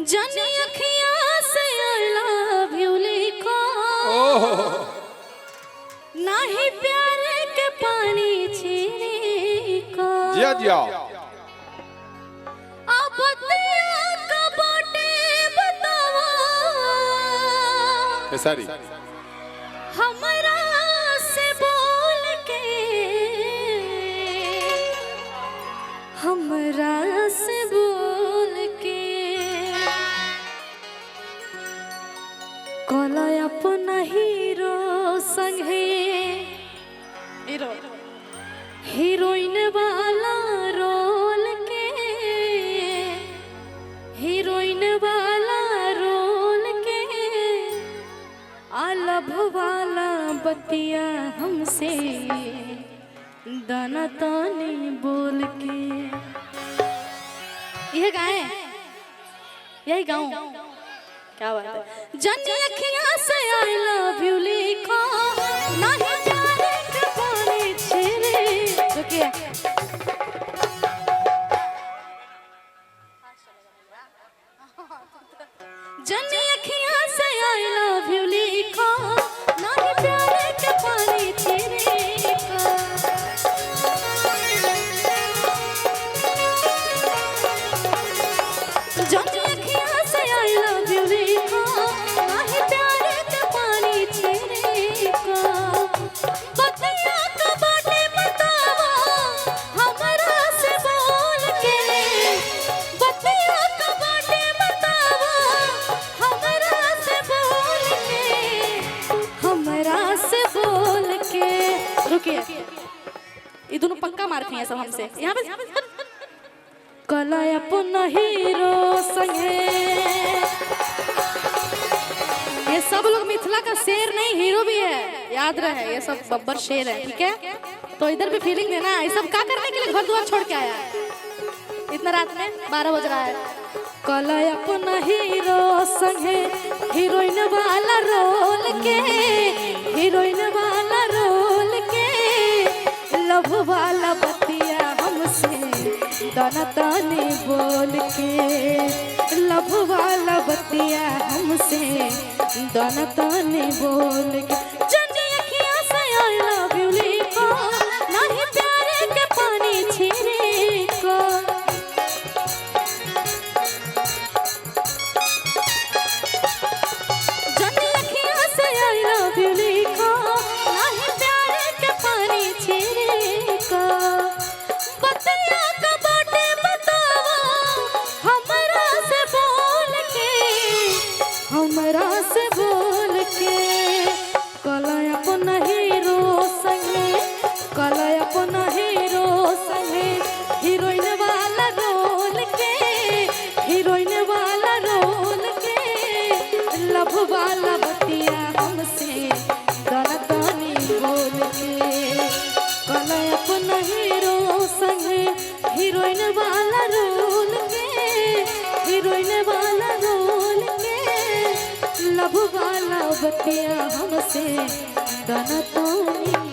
जाने अखियाँ से I love you लिखो, ना ही प्यार के पानी छिड़को। जिया जिया। अब बतिया का बाटे बतावा, सारी हमरा से बोल के, हमरा से बोल के कला अपना हीरो संगे हीरोइन वाला रोल के, हीरोइन वाला रोल के आलभ वाला बतिया हमसे दाना ताने बोल के। यह गाएं, यही गाऊं, क्या बात है। जाने अखियाँ से I love you लिखो, ना ही जाने के पानी छिड़े। रुकिए, जाने अखियाँ से I love you लिखो, ना ही प्यार के पानी छिड़को। जाने अखियाँ से I love you लिखो, ना ही प्यार के पानी छिड़को। बतिया का बाटे बतावा, हमरा से बोल के, बतिया का बाटे बतावा, हमरा से बोल के, हमरा से बोल के। रुकिए, ये दोनों पक्का मार खाए सब हमसे। यहाँ पे कला अपना हीरो संगे, ये सब लोग मिथिला का शेर नहीं हीरो भी है, याद रहे, ये सब बब्बर शेर है, ठीक है। तो इधर भी फीलिंग देना है। ये सब क्या करने के लिए घर द्वार छोड़ के आया है इतना रात में, 12 बज रहा है। कला अपना हीरो संगे हीरोइन वाला रोल के, हीरोइन वाला रोल के लव वाला बतिया हमसे दाना ताने बोल के, लव वाला बतिया हमसे दाना ताने बोल के। जाने अखियाँ से I love you लिखो, ना ही प्यार के पानी छिड़को। जाने अखियाँ से I love you लिखो, ना ही प्यार के पानी छिड़को। बतिया का बाटे बतावा, हमरा से बोल के, हमरा से बोल के कला अपना हीरो संगे, कला अपना हीरो संगे हीरोइन वाला रोल के, हीरोइन वाला रोल के लव वाला बतिया हमसे दाना ताने बोल के। कला अपना हीरो संगे हीरोइन वाला रोल के, हीरोइन वाला रोल के लव वाला बतिया हमसे दाना ताने